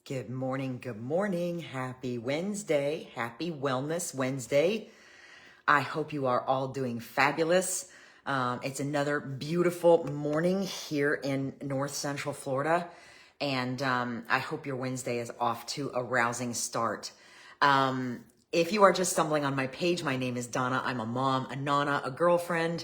Good morning. Good morning. Happy Wednesday. Happy Wellness Wednesday. I hope you are all doing fabulous. It's another beautiful morning here in North Central Florida. And I hope your Wednesday is off to a rousing start. If you are just stumbling on my page, my name is Donna. I'm a mom, a nana, a girlfriend.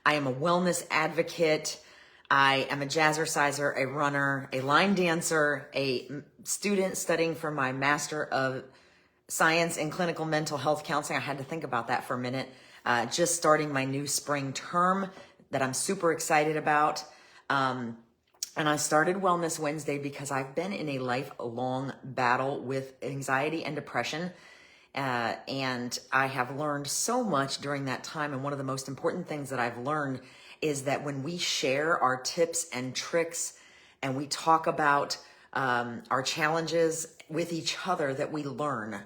I am a wellness advocate. I am a jazzerciser, a runner, a line dancer, a student studying for my Master of Science in Clinical Mental Health Counseling. I had to think about that for a minute. Just starting my new spring term that I'm super excited about. And I started Wellness Wednesday because I've been in a lifelong battle with anxiety and depression. And I have learned so much during that time. And one of the most important things that I've learned is that when we share our tips and tricks and we talk about our challenges with each other, that we learn.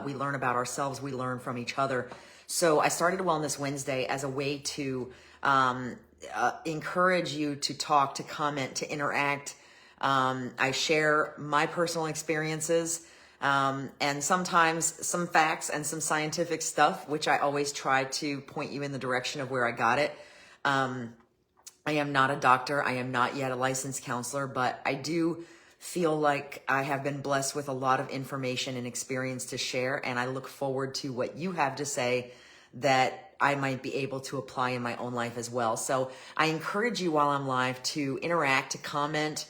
We learn about ourselves, we learn from each other. So I started Wellness Wednesday as a way to encourage you to talk, to comment, to interact. I share my personal experiences and sometimes some facts and some scientific stuff, which I always try to point you in the direction of where I got it. I am not a doctor. I am not yet a licensed counselor, but I do feel like I have been blessed with a lot of information and experience to share. And I look forward to what you have to say that I might be able to apply in my own life as well. So I encourage you while I'm live to interact, to comment,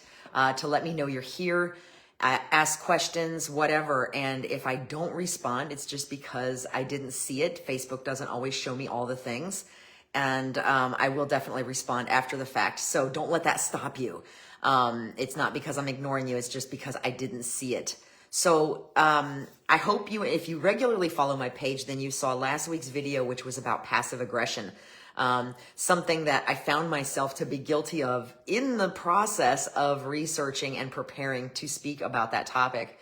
to let me know you're here, ask questions, whatever. And if I don't respond, it's just because I didn't see it. Facebook doesn't always show me all the things. And I will definitely respond after the fact. So don't let that stop you. It's not because I'm ignoring you. It's just because I didn't see it. So I hope you, if you regularly follow my page, then you saw last week's video, which was about passive aggression. Something that I found myself to be guilty of in the process of researching and preparing to speak about that topic.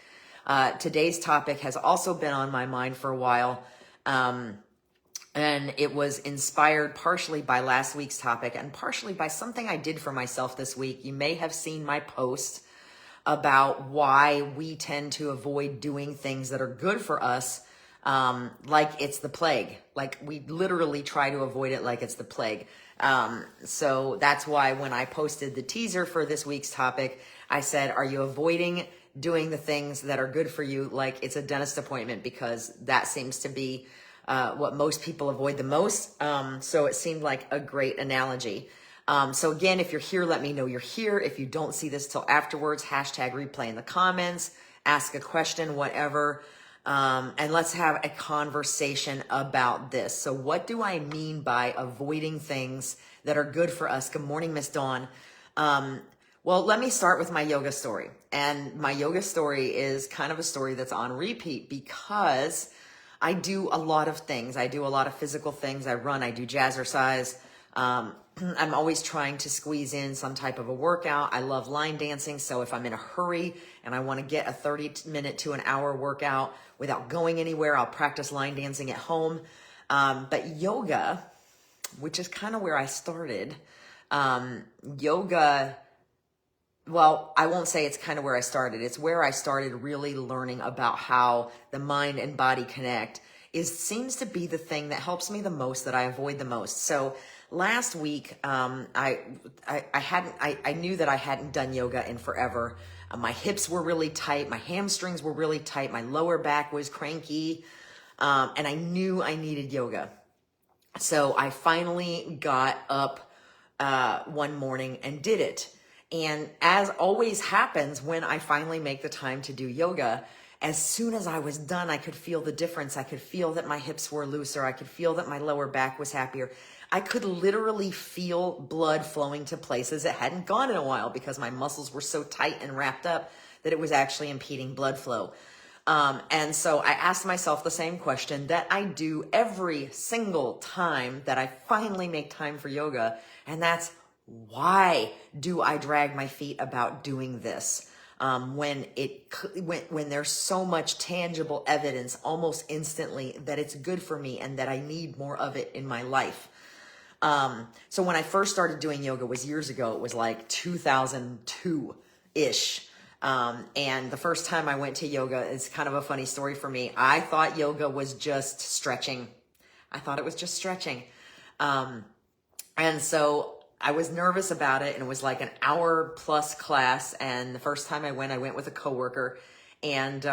Today's topic has also been on my mind for a while. And it was inspired partially by last week's topic and partially by something I did for myself this week. You may have seen my post about why we tend to avoid doing things that are good for us, like it's the plague. Like we literally try to avoid it like it's the plague. So that's why when I posted the teaser for this week's topic, I said, are you avoiding doing the things that are good for you like it's a dentist appointment? Because that seems to be what most people avoid the most. So it seemed like a great analogy. So again, if you're here, let me know you're here. If you don't see this till afterwards, hashtag replay in the comments, ask a question, whatever. And let's have a conversation about this. So what do I mean by avoiding things that are good for us? Good morning, Miss Dawn. Well, let me start with my yoga story. And my yoga story is kind of a story that's on repeat because I do a lot of things. I do a lot of physical things. I run, I do jazzercise. I'm always trying to squeeze in some type of a workout. I love line dancing. So if I'm in a hurry and I want to get a 30-minute to an hour workout without going anywhere, I'll practice line dancing at home. But yoga, which is kind of where I started, yoga, well, I won't say it's kind of where I started. It's where I started really learning about how the mind and body connect. Seems to be the thing that helps me the most, that I avoid the most. So last week, I knew that I hadn't done yoga in forever. My hips were really tight. My hamstrings were really tight. My lower back was cranky. And I knew I needed yoga. So I finally got up one morning and did it. And as always happens when I finally make the time to do yoga, as soon as I was done, I could feel the difference. I could feel that my hips were looser. I could feel that my lower back was happier. I could literally feel blood flowing to places it hadn't gone in a while because my muscles were so tight and wrapped up that it was actually impeding blood flow. And so I asked myself the same question that I do every single time that I finally make time for yoga. And that's, why do I drag my feet about doing this? When there's so much tangible evidence almost instantly that it's good for me and that I need more of it in my life. So when I first started doing yoga was years ago. It was like 2002-ish. And the first time I went to yoga, it's kind of a funny story for me. I thought yoga was just stretching. I thought it was just stretching. And so I was nervous about it, and it was like an hour plus class. And the first time I went with a coworker, and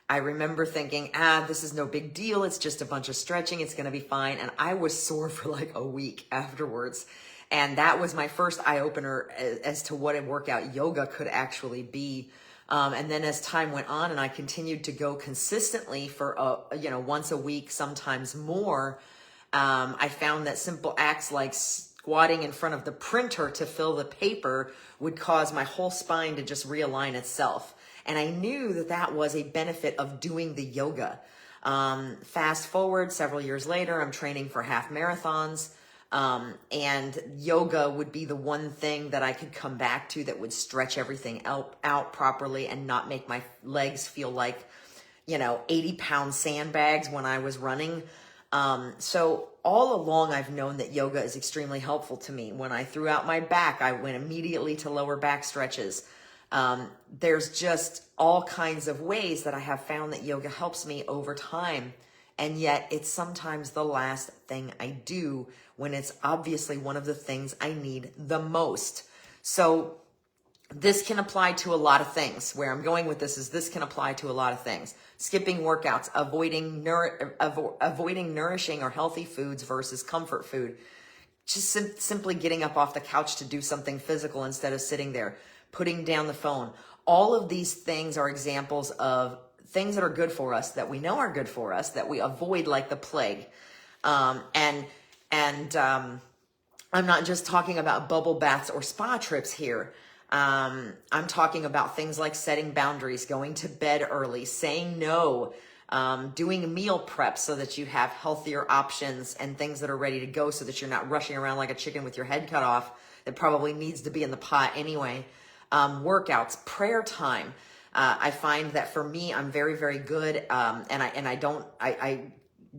I remember thinking, this is no big deal. It's just a bunch of stretching. It's going to be fine. And I was sore for like a week afterwards. And that was my first eye opener as to what a workout yoga could actually be. And then as time went on and I continued to go consistently for, once a week, sometimes more, I found that simple acts like squatting in front of the printer to fill the paper would cause my whole spine to just realign itself. And I knew that that was a benefit of doing the yoga. Fast forward several years later, I'm training for half marathons. And yoga would be the one thing that I could come back to that would stretch everything out properly and not make my legs feel like, 80-pound sandbags when I was running. So all along I've known that yoga is extremely helpful to me. When I threw out my back, I went immediately to lower back stretches. There's just all kinds of ways that I have found that yoga helps me over time. And yet it's sometimes the last thing I do when it's obviously one of the things I need the most. So this can apply to a lot of things. Where I'm going with this can apply to a lot of things. Skipping workouts, avoiding nourishing or healthy foods versus comfort food. Just simply getting up off the couch to do something physical instead of sitting there. Putting down the phone. All of these things are examples of things that are good for us, that we know are good for us, that we avoid like the plague. And I'm not just talking about bubble baths or spa trips here. I'm talking about things like setting boundaries, going to bed early, saying no, doing meal prep so that you have healthier options and things that are ready to go so that you're not rushing around like a chicken with your head cut off that probably needs to be in the pot anyway. Workouts, prayer time. I find that for me, I'm very, very good. And I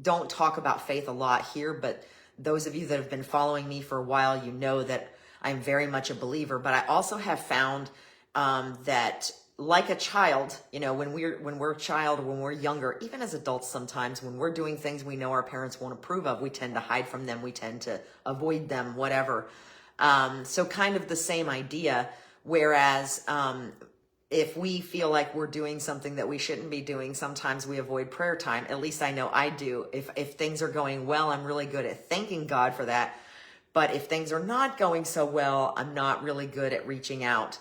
don't talk about faith a lot here, but those of you that have been following me for a while, you know that I'm very much a believer. But I also have found that, like a child, when we're a child, when we're younger, even as adults, sometimes when we're doing things we know our parents won't approve of, we tend to hide from them, we tend to avoid them, whatever. So kind of the same idea. Whereas if we feel like we're doing something that we shouldn't be doing, sometimes we avoid prayer time. At least I know I do. If things are going well, I'm really good at thanking God for that. But if things are not going so well, I'm not really good at reaching out.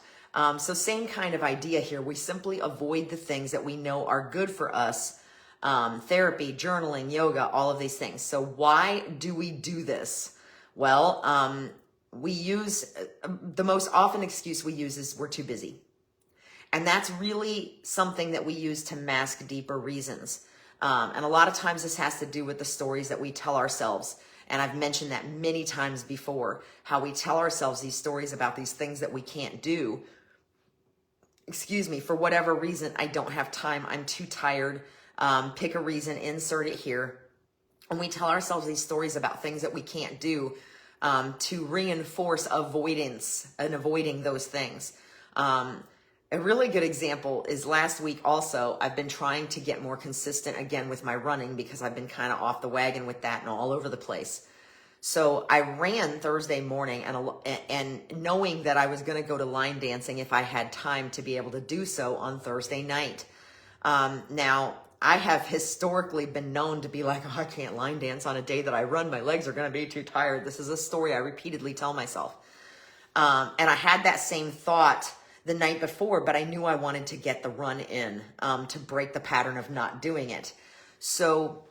So same kind of idea here. We simply avoid the things that we know are good for us. Therapy, journaling, yoga, all of these things. So why do we do this? Well, we use, the most often excuse we use is we're too busy. And that's really something that we use to mask deeper reasons. And a lot of times this has to do with the stories that we tell ourselves. And I've mentioned that many times before, how we tell ourselves these stories about these things that we can't do. For whatever reason, I don't have time, I'm too tired. Pick a reason, insert it here. And we tell ourselves these stories about things that we can't do to reinforce avoidance and avoiding those things. A really good example is last week also, I've been trying to get more consistent again with my running because I've been kind of off the wagon with that and all over the place. So I ran Thursday morning and knowing that I was going to go to line dancing if I had time to be able to do so on Thursday night. Now, I have historically been known to be like, I can't line dance on a day that I run. My legs are going to be too tired. This is a story I repeatedly tell myself. And I had that same thought the night before, but I knew I wanted to get the run in to break the pattern of not doing it. So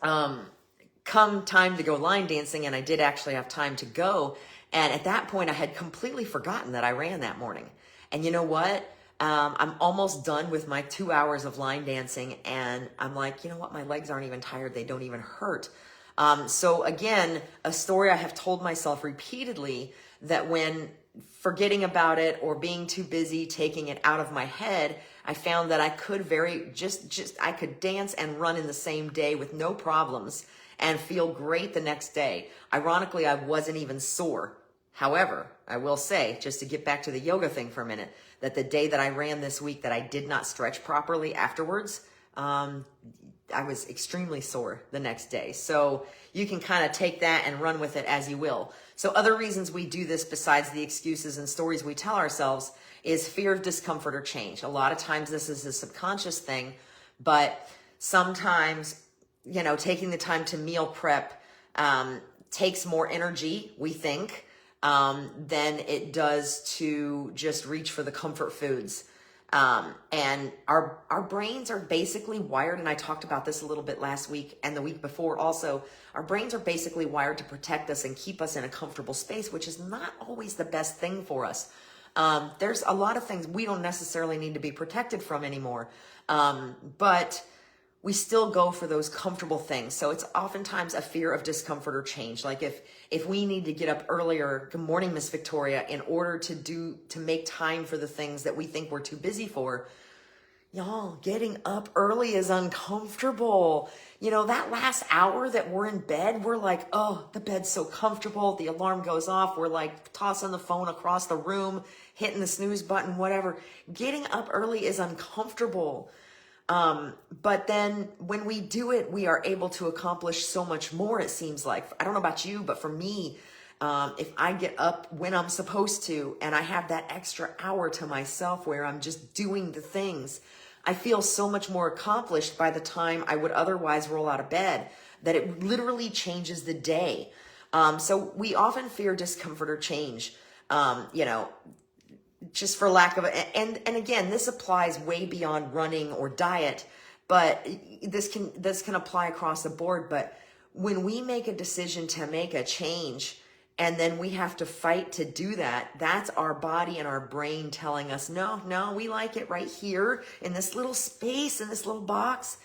come time to go line dancing, and I did actually have time to go. And at that point, I had completely forgotten that I ran that morning. And you know what? I'm almost done with my 2 hours of line dancing, and I'm like, you know what? My legs aren't even tired. They don't even hurt. So again, a story I have told myself repeatedly, that when forgetting about it or being too busy taking it out of my head, I found that I could I could dance and run in the same day with no problems and feel great the next day. Ironically, I wasn't even sore. However, I will say, just to get back to the yoga thing for a minute, that the day that I ran this week that I did not stretch properly afterwards, I was extremely sore the next day. So you can kind of take that and run with it as you will. So other reasons we do this besides the excuses and stories we tell ourselves is fear of discomfort or change. A lot of times this is a subconscious thing, but sometimes, taking the time to meal prep takes more energy, we think, than it does to just reach for the comfort foods. And our brains are basically wired, and I talked about this a little bit last week and the week before also, our brains are basically wired to protect us and keep us in a comfortable space, which is not always the best thing for us. There's a lot of things we don't necessarily need to be protected from anymore. But we still go for those comfortable things. So it's oftentimes a fear of discomfort or change. Like if we need to get up earlier, good morning, Miss Victoria, in order to make time for the things that we think we're too busy for, y'all, getting up early is uncomfortable. That last hour that we're in bed, we're like, oh, the bed's so comfortable. The alarm goes off. We're like tossing the phone across the room, hitting the snooze button, whatever. Getting up early is uncomfortable. But then when we do it, we are able to accomplish so much more, it seems like. I don't know about you, but for me, if I get up when I'm supposed to, and I have that extra hour to myself where I'm just doing the things, I feel so much more accomplished by the time I would otherwise roll out of bed, that it literally changes the day. So we often fear discomfort or change, just for lack of it. And again, this applies way beyond running or diet, but this can apply across the board. But when we make a decision to make a change and then we have to fight to do that, that's our body and our brain telling us, no, we like it right here in this little space, in this little box.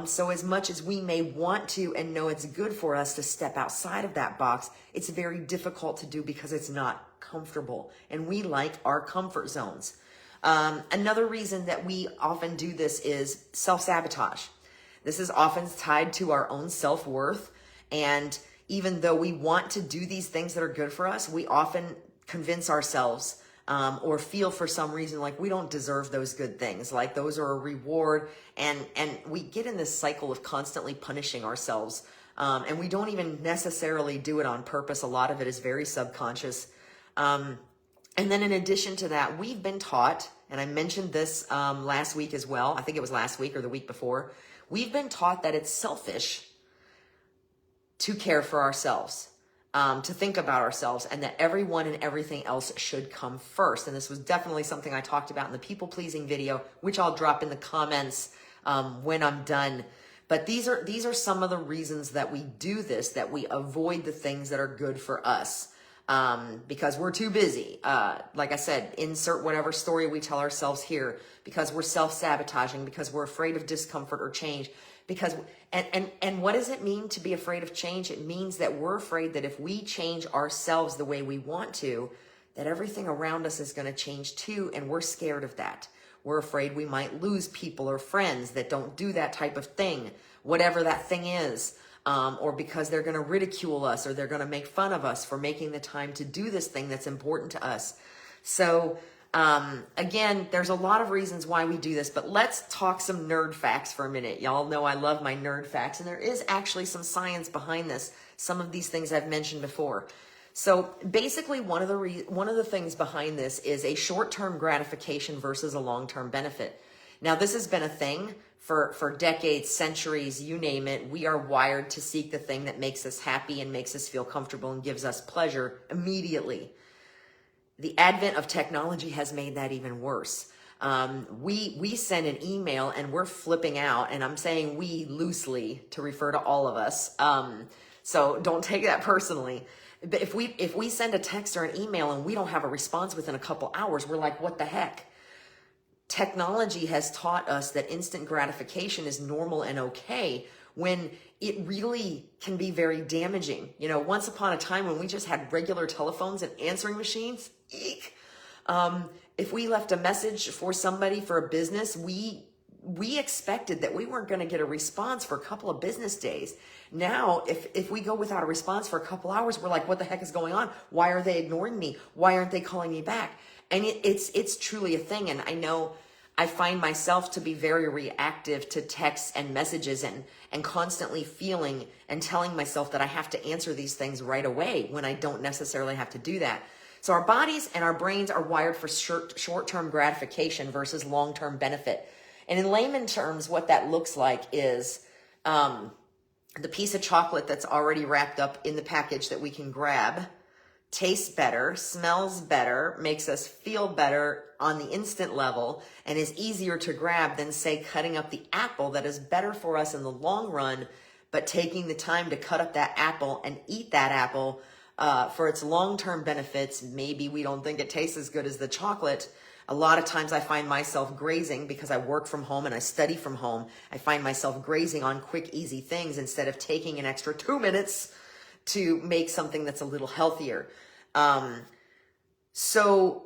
So as much as we may want to and know it's good for us to step outside of that box, it's very difficult to do because it's not comfortable, and we like our comfort zones. Another reason that we often do this is self-sabotage. This is often tied to our own self-worth, and even though we want to do these things that are good for us, we often convince ourselves or feel for some reason like we don't deserve those good things, like those are a reward, and we get in this cycle of constantly punishing ourselves, and we don't even necessarily do it on purpose. A lot of it is very subconscious. And then in addition to that, we've been taught, and I mentioned this last week as well, I think it was last week or the week before, we've been taught that it's selfish to care for ourselves, to think about ourselves, and that everyone and everything else should come first. And this was definitely something I talked about in the people-pleasing video, which I'll drop in the comments when I'm done. But these are some of the reasons that we do this, that we avoid the things that are good for us. Because we're too busy. Like I said, insert whatever story we tell ourselves here, because we're self-sabotaging, because we're afraid of discomfort or change. And what does it mean to be afraid of change? It means that we're afraid that if we change ourselves the way we want to, that everything around us is going to change too, and we're scared of that. We're afraid we might lose people or friends that don't do that type of thing, whatever that thing is. Or because they're going to ridicule us, or they're going to make fun of us for making the time to do this thing that's important to us. So again, there's a lot of reasons why we do this, but let's talk some nerd facts for a minute. Y'all know I love my nerd facts, and there is actually some science behind this. Some of these things I've mentioned before. So basically, one of the things behind this is a short-term gratification versus a long-term benefit. Now, this has been a thing for decades, centuries, you name it. We are wired to seek the thing that makes us happy and makes us feel comfortable and gives us pleasure immediately. The advent of technology has made that even worse. We send an email and we're flipping out, and I'm saying we loosely to refer to all of us. So don't take that personally. But if we send a text or an email and we don't have a response within a couple hours, we're like, what the heck? Technology has taught us that instant gratification is normal and okay, when it really can be very damaging. Once upon a time when we just had regular telephones and answering machines, eek. If we left a message for somebody for a business, we we expected that we weren't going to get a response for a couple of business days. Now, if we go without a response for a couple hours, we're like, what the heck is going on? Why are they ignoring me? Why aren't they calling me back? And it's truly a thing. And I know I find myself to be very reactive to texts and messages and constantly feeling and telling myself that I have to answer these things right away when I don't necessarily have to do that. So our bodies and our brains are wired for short-term gratification versus long-term benefit. And in layman terms, what that looks like is the piece of chocolate that's already wrapped up in the package that we can grab tastes better, smells better, makes us feel better on the instant level, and is easier to grab than, say, cutting up the apple that is better for us in the long run, but taking the time to cut up that apple and eat that apple for its long-term benefits. Maybe we don't think it tastes as good as the chocolate. A lot of times I find myself grazing because I work from home and I study from home. I find myself grazing on quick, easy things instead of taking an extra 2 minutes to make something that's a little healthier. So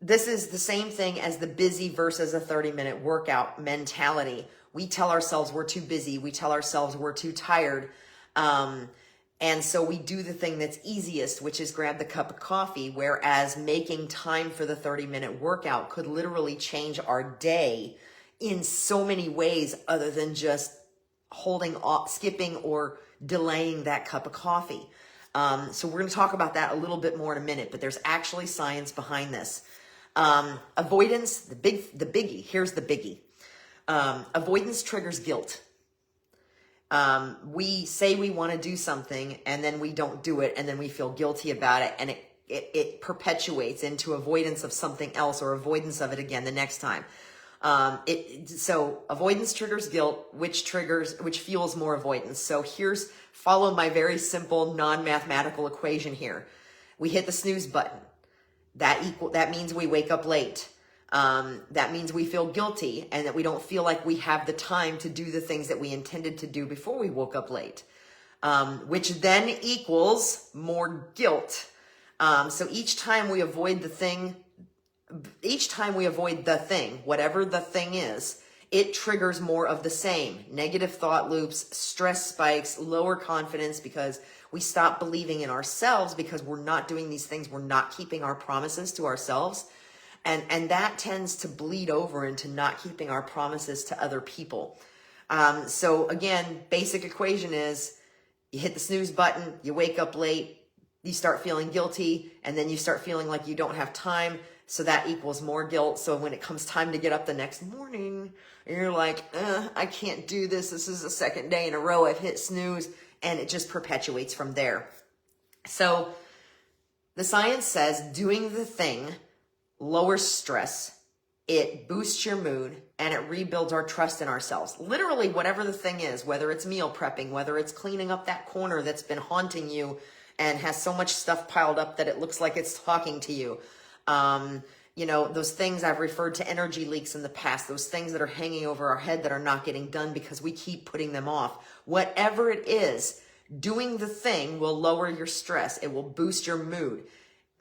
this is the same thing as the busy versus a 30-minute workout mentality. We tell ourselves we're too busy. We tell ourselves we're too tired. And so we do the thing that's easiest, which is grab the cup of coffee, whereas making time for the 30-minute workout could literally change our day in so many ways other than just holding off, skipping or delaying that cup of coffee. So we're going to talk about that a little bit more in a minute, but there's actually science behind this. Avoidance, the biggie. Here's the biggie. Avoidance triggers guilt. We say we want to do something and then we don't do it and then we feel guilty about it, and it perpetuates into avoidance of something else or avoidance of it again the next time. So avoidance triggers guilt, which fuels more avoidance. So follow my very simple non-mathematical equation here. We hit the snooze button. That means we wake up late. That means we feel guilty and that we don't feel like we have the time to do the things that we intended to do before we woke up late, which then equals more guilt. So each time we avoid the thing, whatever the thing is, it triggers more of the same. Negative thought loops, stress spikes, lower confidence because we stop believing in ourselves because we're not doing these things. We're not keeping our promises to ourselves. And that tends to bleed over into not keeping our promises to other people. So again, basic equation is you hit the snooze button, you wake up late, you start feeling guilty, and then you start feeling like you don't have time. So that equals more guilt. So when it comes time to get up the next morning, you're like, I can't do this. This is the second day in a row I've hit snooze, and it just perpetuates from there. So the science says doing the thing lowers stress, it boosts your mood, and it rebuilds our trust in ourselves. Literally, whatever the thing is, whether it's meal prepping, whether it's cleaning up that corner that's been haunting you and has so much stuff piled up that it looks like it's talking to you. Those things I've referred to energy leaks in the past, those things that are hanging over our head that are not getting done because we keep putting them off. Whatever it is, doing the thing will lower your stress. It will boost your mood,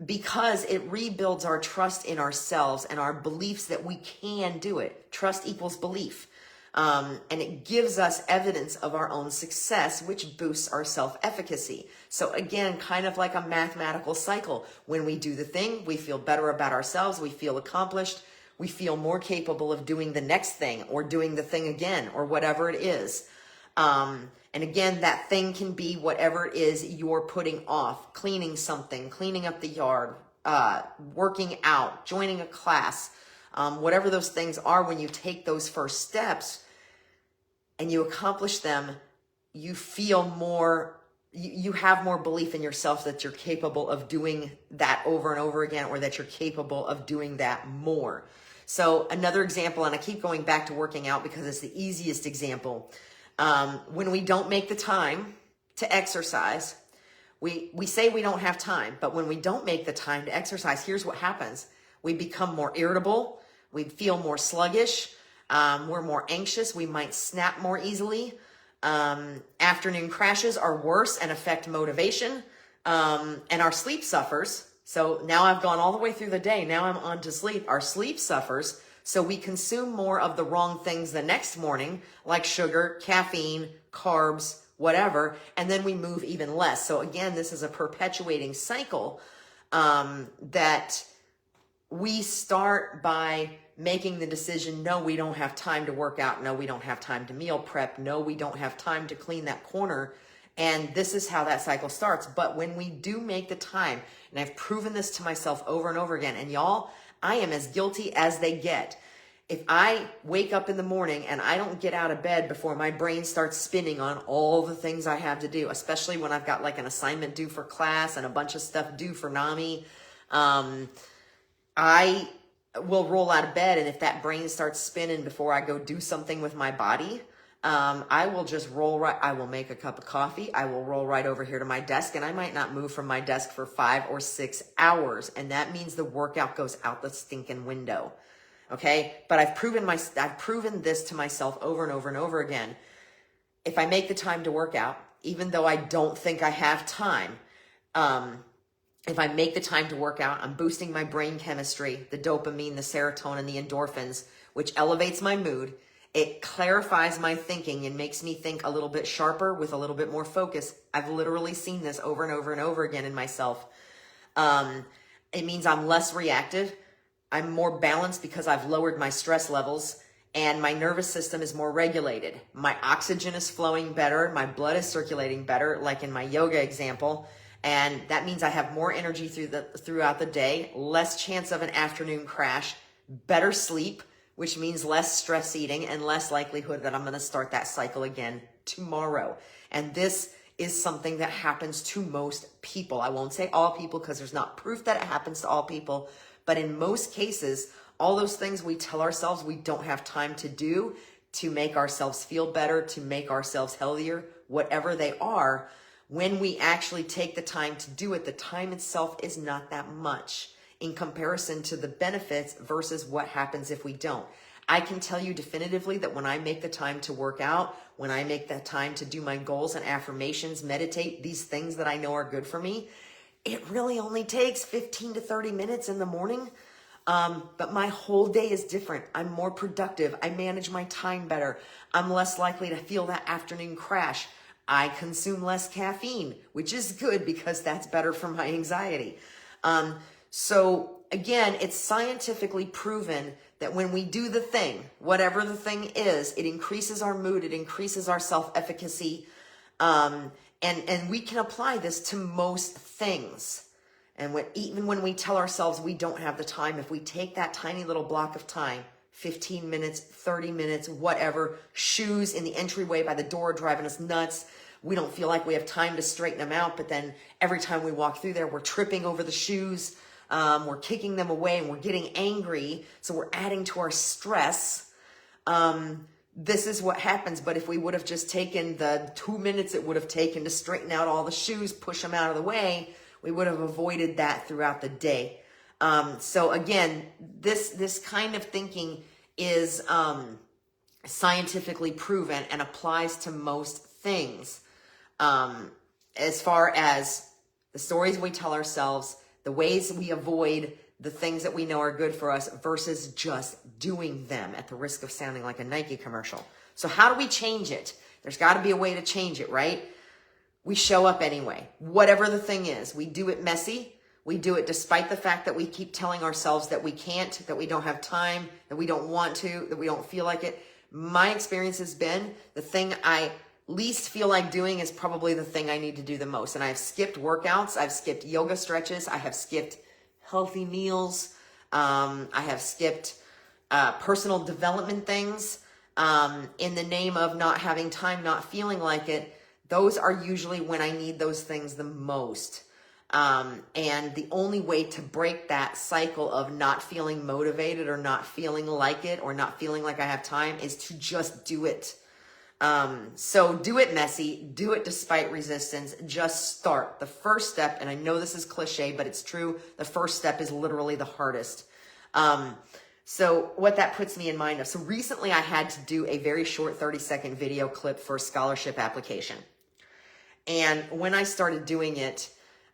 because it rebuilds our trust in ourselves and our beliefs that we can do it. Trust equals belief. And it gives us evidence of our own success, which boosts our self-efficacy. So again, kind of like a mathematical cycle. When we do the thing, we feel better about ourselves. We feel accomplished. We feel more capable of doing the next thing or doing the thing again or whatever it is. And again, that thing can be whatever it is you're putting off: cleaning something, cleaning up the yard, working out, joining a class, whatever those things are. When you take those first steps and you accomplish them, you feel more, you have more belief in yourself that you're capable of doing that over and over again, or that you're capable of doing that more. So another example, and I keep going back to working out because it's the easiest example. When we don't make the time to exercise, we say we don't have time, but when we don't make the time to exercise, here's what happens. We become more irritable. We feel more sluggish. We're more anxious. We might snap more easily. Afternoon crashes are worse and affect motivation. And our sleep suffers. So now I've gone all the way through the day. Now I'm on to sleep. Our sleep suffers. So we consume more of the wrong things the next morning, like sugar, caffeine, carbs, whatever, and then we move even less. So again, this is a perpetuating cycle that we start by making the decision, no, we don't have time to work out. No, we don't have time to meal prep. No, we don't have time to clean that corner. And this is how that cycle starts. But when we do make the time, and I've proven this to myself over and over again, and y'all, I am as guilty as they get. If I wake up in the morning and I don't get out of bed before my brain starts spinning on all the things I have to do, especially when I've got like an assignment due for class and a bunch of stuff due for NAMI, I will roll out of bed, and if that brain starts spinning before I go do something with my body, I will just I will make a cup of coffee. I will roll right over here to my desk, and I might not move from my desk for 5 or 6 hours. And that means the workout goes out the stinking window. Okay. But I've proven this to myself over and over and over again. If I make the time to work out, even though I don't think I have time, if I make the time to work out, I'm boosting my brain chemistry, the dopamine, the serotonin, the endorphins, which elevates my mood. It clarifies my thinking and makes me think a little bit sharper with a little bit more focus. I've literally seen this over and over and over again in myself. It means I'm less reactive. I'm more balanced because I've lowered my stress levels, and my nervous system is more regulated. My oxygen is flowing better. My blood is circulating better, like in my yoga example. And that means I have more energy throughout the day, less chance of an afternoon crash, better sleep, which means less stress eating and less likelihood that I'm going to start that cycle again tomorrow. And this is something that happens to most people. I won't say all people because there's not proof that it happens to all people. But in most cases, all those things we tell ourselves we don't have time to do to make ourselves feel better, to make ourselves healthier, whatever they are, when we actually take the time to do it, the time itself is not that much in comparison to the benefits versus what happens if we don't. I can tell you definitively that when I make the time to work out, when I make the time to do my goals and affirmations, meditate, these things that I know are good for me, it really only takes 15 to 30 minutes in the morning. But my whole day is different. I'm more productive. I manage my time better. I'm less likely to feel that afternoon crash. I consume less caffeine, which is good because that's better for my anxiety. So again, it's scientifically proven that when we do the thing, whatever the thing is, it increases our mood, it increases our self-efficacy, and we can apply this to most things. And even when we tell ourselves we don't have the time, if we take that tiny little block of time, 15 minutes, 30 minutes, whatever, shoes in the entryway by the door driving us nuts. We don't feel like we have time to straighten them out, but then every time we walk through there, we're tripping over the shoes, we're kicking them away, and we're getting angry, so we're adding to our stress. This is what happens, but if we would have just taken the 2 minutes it would have taken to straighten out all the shoes, push them out of the way, we would have avoided that throughout the day. So again, this kind of thinking is scientifically proven and applies to most things. As far as the stories we tell ourselves, the ways we avoid the things that we know are good for us versus just doing them at the risk of sounding like a Nike commercial. So how do we change it? There's got to be a way to change it, right? We show up anyway, whatever the thing is. We do it messy. We do it despite the fact that we keep telling ourselves that we can't, that we don't have time, that we don't want to, that we don't feel like it. My experience has been the thing I least feel like doing is probably the thing I need to do the most. And I've skipped workouts. I've skipped yoga stretches. I have skipped healthy meals. I have skipped personal development things in the name of not having time, not feeling like it. Those are usually when I need those things the most. And the only way to break that cycle of not feeling motivated or not feeling like it or not feeling like I have time is to just do it. So do it messy, do it despite resistance, just start. The first step, and I know this is cliche, but it's true. The first step is literally the hardest. So what that puts me in mind of, so recently I had to do a very short 30-second video clip for a scholarship application. And when I started doing it,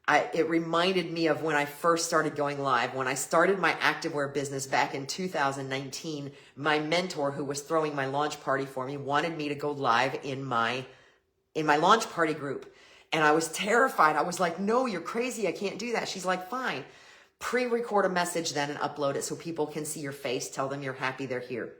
It reminded me of when I first started going live. When I started my activewear business back in 2019, my mentor who was throwing my launch party for me wanted me to go live in my launch party group. And I was terrified. I was like, no, you're crazy. I can't do that. She's like, fine. Pre-record a message then and upload it so people can see your face. Tell them you're happy they're here.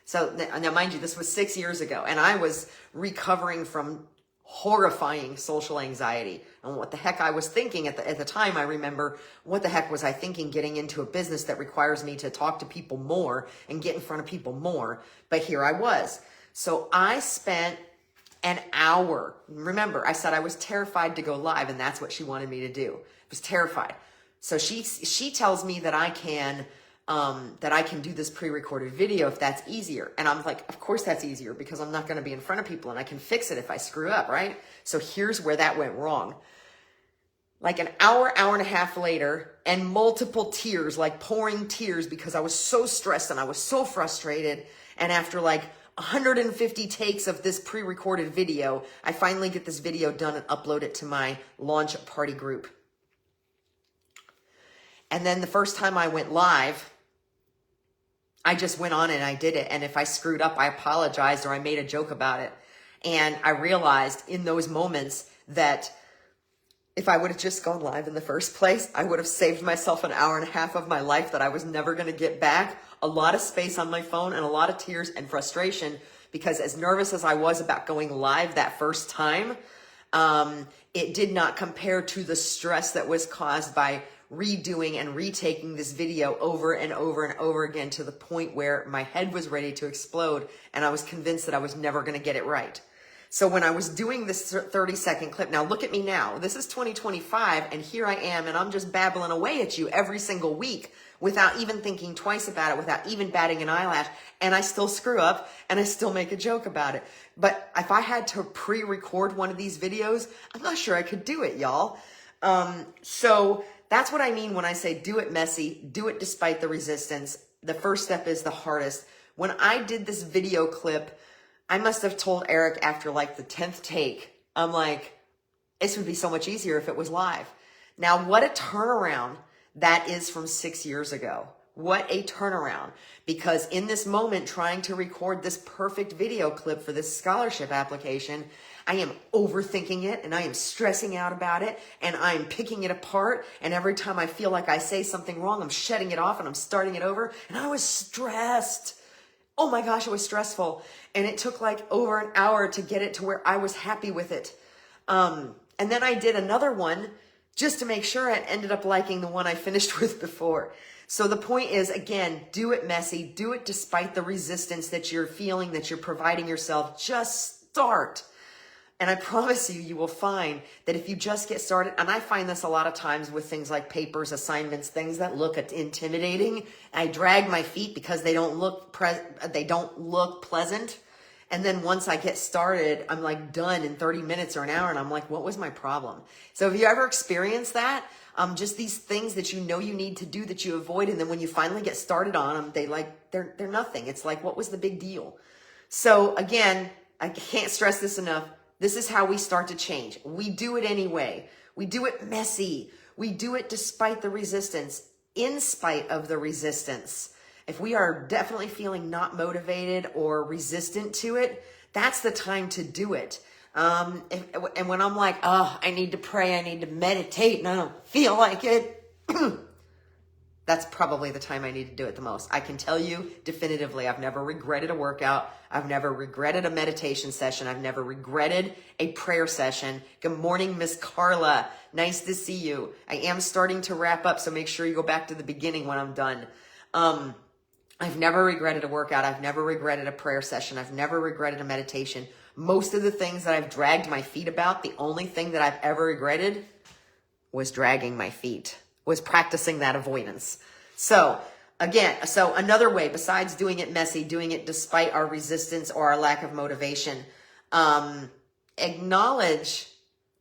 So now, mind you, this was 6 years ago, and I was recovering from horrifying social anxiety. And what the heck I was thinking at the time, I remember, what the heck was I thinking getting into a business that requires me to talk to people more and get in front of people more? But here I was. So I spent an hour. Remember, I said I was terrified to go live, and that's what she wanted me to do. I was terrified. So she tells me that I can do this pre-recorded video if that's easier. And I'm like, of course that's easier because I'm not going to be in front of people and I can fix it if I screw up, right? So here's where that went wrong. Like an hour and a half later, and multiple tears, like pouring tears because I was so stressed and I was so frustrated. And after like 150 takes of this pre-recorded video, I finally get this video done and upload it to my launch party group. And then the first time I went live, I just went on and I did it. And if I screwed up, I apologized or I made a joke about it. And I realized in those moments that if I would have just gone live in the first place, I would have saved myself an hour and a half of my life that I was never going to get back. A lot of space on my phone and a lot of tears and frustration, because as nervous as I was about going live that first time, it did not compare to the stress that was caused by redoing and retaking this video over and over and over again to the point where my head was ready to explode and I was convinced that I was never going to get it right. So when I was doing this 30-second clip, now look at me now. This is 2025 and here I am and I'm just babbling away at you every single week without even thinking twice about it, without even batting an eyelash, and I still screw up and I still make a joke about it. But if I had to pre-record one of these videos, I'm not sure I could do it, y'all. So that's what I mean when I say do it messy, do it despite the resistance. The first step is the hardest. When I did this video clip, I must have told Eric after like the 10th take, I'm like, this would be so much easier if it was live. Now, what a turnaround that is from 6 years ago. What a turnaround. Because in this moment, trying to record this perfect video clip for this scholarship application, I am overthinking it and I am stressing out about it and I'm picking it apart. And every time I feel like I say something wrong, I'm shutting it off and I'm starting it over. And I was stressed. Oh my gosh, it was stressful. And it took like over an hour to get it to where I was happy with it. And then I did another one just to make sure I ended up liking the one I finished with before. So the point is, again, do it messy. Do it despite the resistance that you're feeling, that you're providing yourself. Just start. And I promise you, you will find that if you just get started, and I find this a lot of times with things like papers, assignments, things that look intimidating. I drag my feet because they don't look pleasant. And then once I get started, I'm like done in 30 minutes or an hour. And I'm like, what was my problem? So have you ever experienced that? Just these things that you know you need to do that you avoid. And then when you finally get started on them, they're nothing. It's like, what was the big deal? So again, I can't stress this enough. This is how we start to change. We do it anyway. We do it messy. We do it despite the resistance, in spite of the resistance. If we are definitely feeling not motivated or resistant to it, that's the time to do it. And when I'm like, oh, I need to pray, I need to meditate, and I don't feel like it, that's probably the time I need to do it the most. I can tell you definitively, I've never regretted a workout. I've never regretted a meditation session. I've never regretted a prayer session. Good morning, Miss Carla. Nice to see you. I am starting to wrap up, so make sure you go back to the beginning when I'm done. I've never regretted a workout. I've never regretted a prayer session. I've never regretted a meditation. Most of the things that I've dragged my feet about, the only thing that I've ever regretted was dragging my feet, was practicing that avoidance. So again, another way besides doing it messy, doing it despite our resistance or our lack of motivation, acknowledge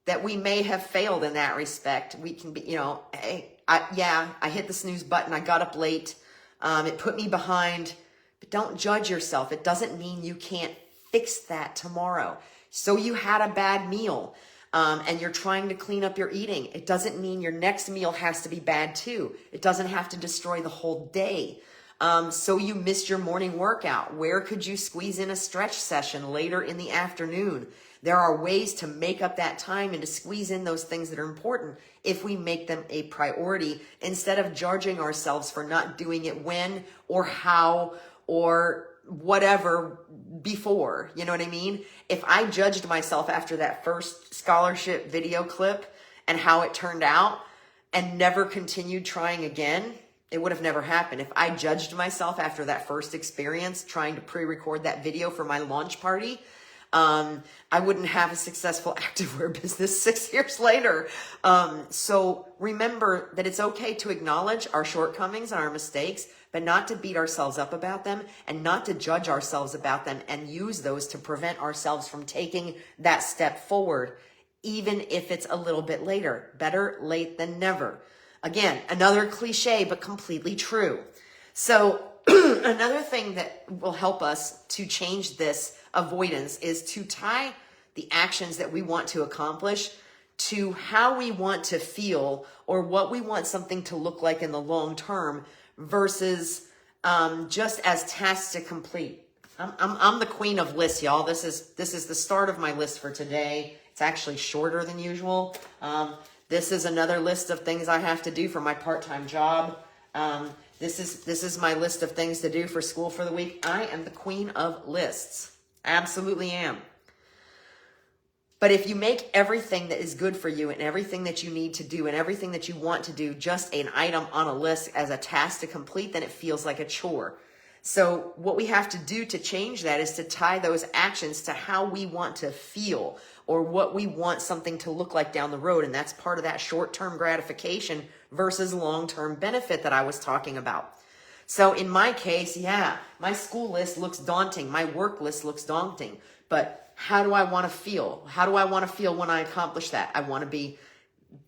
that we may have failed in that respect. We can be, hey, I hit the snooze button. I got up late. It put me behind, but don't judge yourself. It doesn't mean you can't fix that tomorrow. So you had a bad meal. and you're trying to clean up your eating, it doesn't mean your next meal has to be bad too. It doesn't have to destroy the whole day. So you missed your morning workout. Where could you squeeze in a stretch session later in the afternoon? There are ways to make up that time and to squeeze in those things that are important if we make them a priority, instead of judging ourselves for not doing it when or how or whatever before. You know what I mean? If I judged myself after that first scholarship video clip and how it turned out and never continued trying again, it would have never happened. If I judged myself after that first experience trying to pre-record that video for my launch party, I wouldn't have a successful activewear business 6 years later. So remember that it's okay to acknowledge our shortcomings and our mistakes, but not to beat ourselves up about them and not to judge ourselves about them and use those to prevent ourselves from taking that step forward, even if it's a little bit later. Better late than never. Again, another cliche, but completely true. So another thing that will help us to change this avoidance is to tie the actions that we want to accomplish to how we want to feel or what we want something to look like in the long term versus just as tasks to complete. I'm the queen of lists, y'all. This is the start of my list for today. It's actually shorter than usual. This is another list of things I have to do for my part-time job. This is my list of things to do for school for the week. I am the queen of lists. Absolutely am. But if you make everything that is good for you and everything that you need to do and everything that you want to do just an item on a list as a task to complete, then it feels like a chore. So what we have to do to change that is to tie those actions to how we want to feel or what we want something to look like down the road. And that's part of that short-term gratification versus long-term benefit that I was talking about. So in my case, yeah, my school list looks daunting. My work list looks daunting. But how do I want to feel? How do I want to feel when I accomplish that? I want to be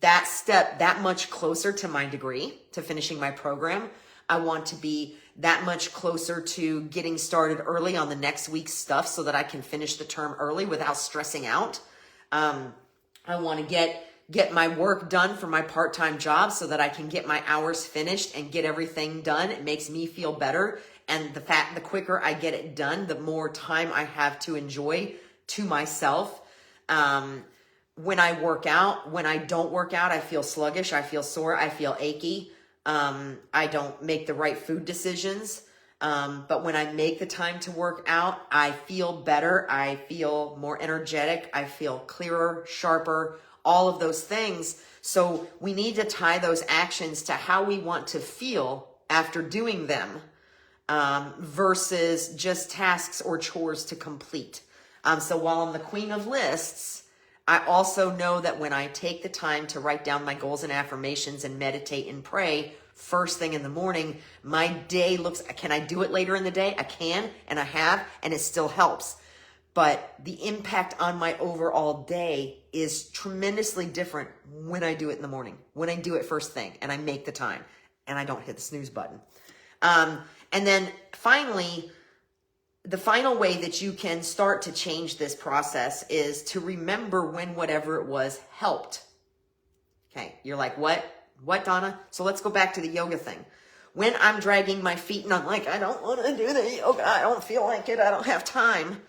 that step that much closer to my degree, to finishing my program. I want to be that much closer to getting started early on the next week's stuff so that I can finish the term early without stressing out. I want to get my work done for my part-time job so that I can get my hours finished and get everything done. It makes me feel better. And the quicker I get it done, the more time I have to enjoy to myself. When I work out, when I don't work out, I feel sluggish. I feel sore. I feel achy. I don't make the right food decisions. But when I make the time to work out, I feel better. I feel more energetic. I feel clearer, sharper, all of those things. So we need to tie those actions to how we want to feel after doing them, versus just tasks or chores to complete. So while I'm the queen of lists, I also know that when I take the time to write down my goals and affirmations and meditate and pray first thing in the morning, my day looks, can I do it later in the day? I can, and I have, and it still helps. But the impact on my overall day is tremendously different when I do it in the morning, when I do it first thing and I make the time and I don't hit the snooze button. And then finally, the final way that you can start to change this process is to remember when whatever it was helped. Okay, you're like, what? What, Donna? So let's go back to the yoga thing. When I'm dragging my feet and I'm like, I don't want to do the yoga. I don't feel like it. I don't have time.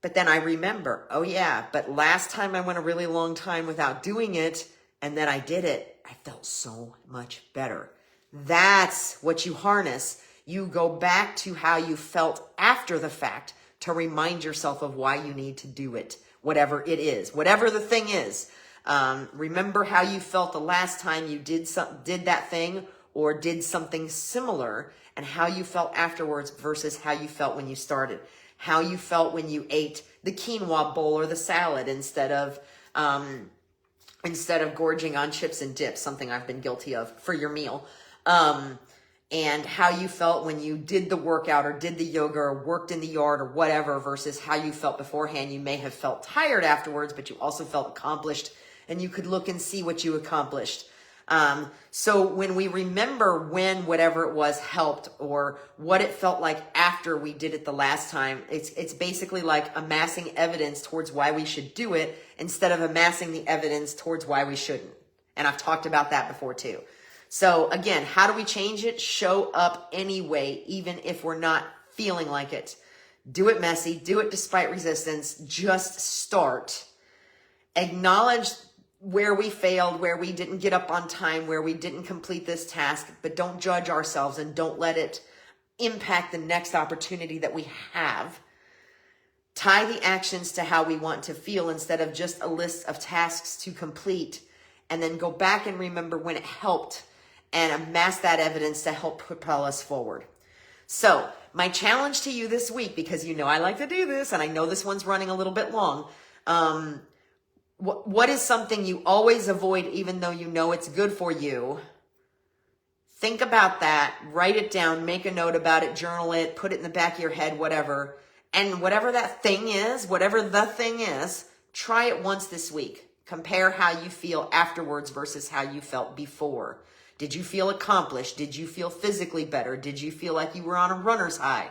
But then I remember, oh yeah, but last time I went a really long time without doing it, and then I did it, I felt so much better. That's what you harness. You go back to how you felt after the fact to remind yourself of why you need to do it, whatever it is, whatever the thing is. Remember how you felt the last time you did that thing or did something similar, and how you felt afterwards versus how you felt when you started. How you felt when you ate the quinoa bowl or the salad instead of gorging on chips and dips, something I've been guilty of, for your meal. And how you felt when you did the workout or did the yoga or worked in the yard or whatever versus how you felt beforehand. You may have felt tired afterwards, but you also felt accomplished and you could look and see what you accomplished. So when we remember when whatever it was helped or what it felt like after we did it the last time, it's basically like amassing evidence towards why we should do it instead of amassing the evidence towards why we shouldn't. And I've talked about that before too. So again, how do we change it? Show up anyway, even if we're not feeling like it. Do it messy. Do it despite resistance. Just start. Acknowledge where we failed, where we didn't get up on time, where we didn't complete this task, but don't judge ourselves and don't let it impact the next opportunity that we have. Tie the actions to how we want to feel instead of just a list of tasks to complete, and then go back and remember when it helped and amass that evidence to help propel us forward. So my challenge to you this week, because you know I like to do this and I know this one's running a little bit long, what is something you always avoid even though you know it's good for you? Think about that, write it down, make a note about it, journal it, put it in the back of your head, whatever. And whatever that thing is, whatever the thing is, try it once this week. Compare how you feel afterwards versus how you felt before. Did you feel accomplished? Did you feel physically better? Did you feel like you were on a runner's high?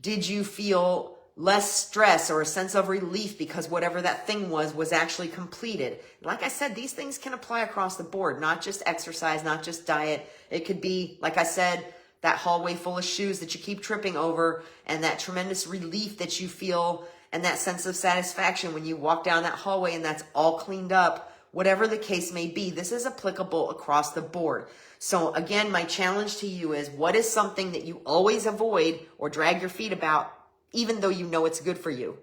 Did you feel less stress or a sense of relief because whatever that thing was actually completed? Like I said, these things can apply across the board, not just exercise, not just diet. It could be, like I said, that hallway full of shoes that you keep tripping over and that tremendous relief that you feel and that sense of satisfaction when you walk down that hallway and that's all cleaned up. Whatever the case may be, this is applicable across the board. So again, my challenge to you is, what is something that you always avoid or drag your feet about, even though you know it's good for you?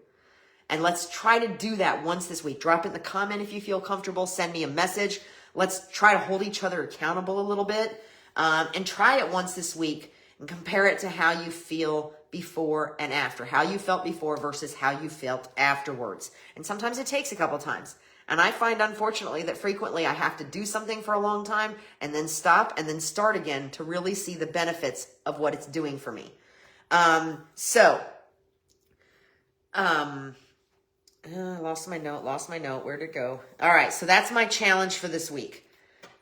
And let's try to do that once this week. Drop it in the comment if you feel comfortable. Send me a message. Let's try to hold each other accountable a little bit. And try it once this week and compare it to how you feel before and after. How you felt before versus how you felt afterwards. And sometimes it takes a couple times. And I find, unfortunately, that frequently I have to do something for a long time and then stop and then start again to really see the benefits of what it's doing for me. I lost my note. Where'd it go? All right. So that's my challenge for this week.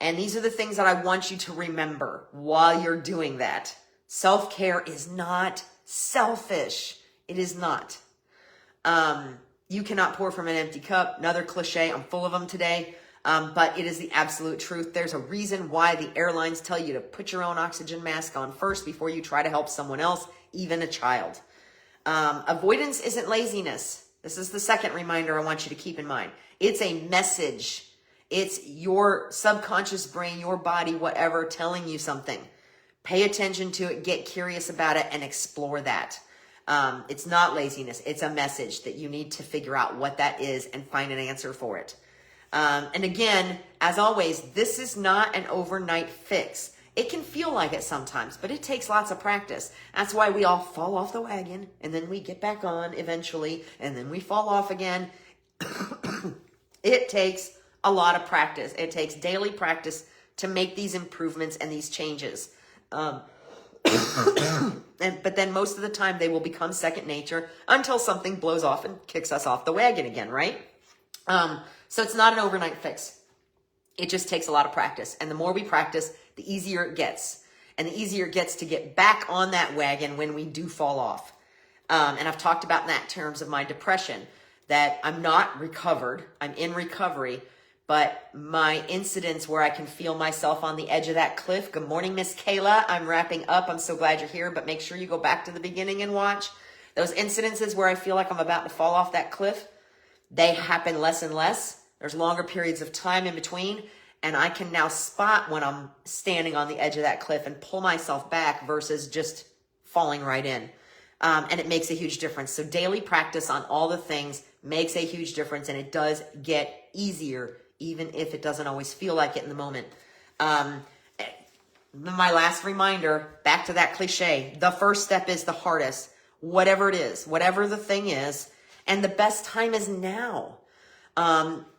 And these are the things that I want you to remember while you're doing that. Self-care is not selfish. It is not. You cannot pour from an empty cup. Another cliche. I'm full of them today. But it is the absolute truth. There's a reason why the airlines tell you to put your own oxygen mask on first before you try to help someone else, even a child. Avoidance isn't laziness. This is the second reminder I want you to keep in mind. It's a message. It's your subconscious brain, your body, whatever, telling you something. Pay attention to it, get curious about it, and explore that. It's not laziness. It's a message that you need to figure out what that is and find an answer for it. And again, as always, this is not an overnight fix. It can feel like it sometimes, but it takes lots of practice. That's why we all fall off the wagon, and then we get back on eventually, and then we fall off again. It takes a lot of practice. It takes daily practice to make these improvements and these changes. But then most of the time they will become second nature until something blows off and kicks us off the wagon again, right? So it's not an overnight fix. It just takes a lot of practice. And the more we practice, the easier it gets. And the easier it gets to get back on that wagon when we do fall off. And I've talked about in that terms of my depression, that I'm not recovered. I'm in recovery. But my incidents where I can feel myself on the edge of that cliff. Good morning, Miss Kayla. I'm wrapping up. I'm so glad you're here, but make sure you go back to the beginning and watch. Those incidences where I feel like I'm about to fall off that cliff, they happen less and less. There's longer periods of time in between, and I can now spot when I'm standing on the edge of that cliff and pull myself back versus just falling right in. And it makes a huge difference. So daily practice on all the things makes a huge difference, and it does get easier even if it doesn't always feel like it in the moment. My last reminder, back to that cliche, the first step is the hardest. Whatever it is, whatever the thing is, and the best time is now.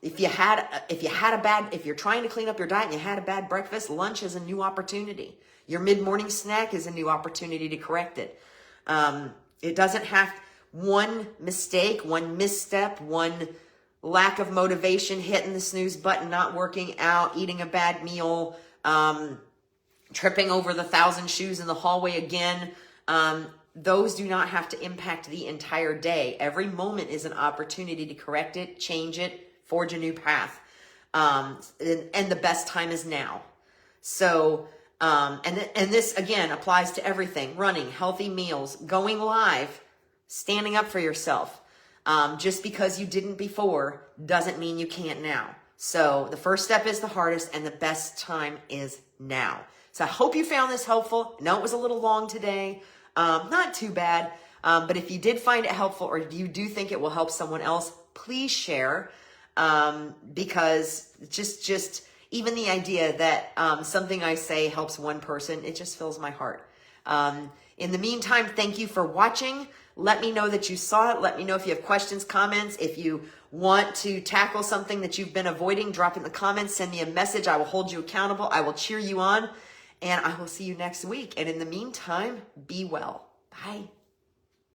If you're trying to clean up your diet and you had a bad breakfast, lunch is a new opportunity. Your mid-morning snack is a new opportunity to correct it. It doesn't have one mistake, one misstep, one lack of motivation, hitting the snooze button, not working out, eating a bad meal, tripping over the 1,000 shoes in the hallway again, those do not have to impact the entire day. Every moment is an opportunity to correct it, change it, forge a new path. And the best time is now. So, and this again applies to everything: running, healthy meals, going live, standing up for yourself. Just because you didn't before doesn't mean you can't now. So the first step is the hardest, and the best time is now. So I hope you found this helpful. I know it was a little long today. Not too bad. But if you did find it helpful, or you do think it will help someone else, please share. Because just even the idea that something I say helps one person, it just fills my heart. In the meantime, thank you for watching. Let me know that you saw it. Let me know if you have questions, comments. If you want to tackle something that you've been avoiding, drop in the comments. Send me a message. I will hold you accountable. I will cheer you on. And I will see you next week. And in the meantime, be well. Bye.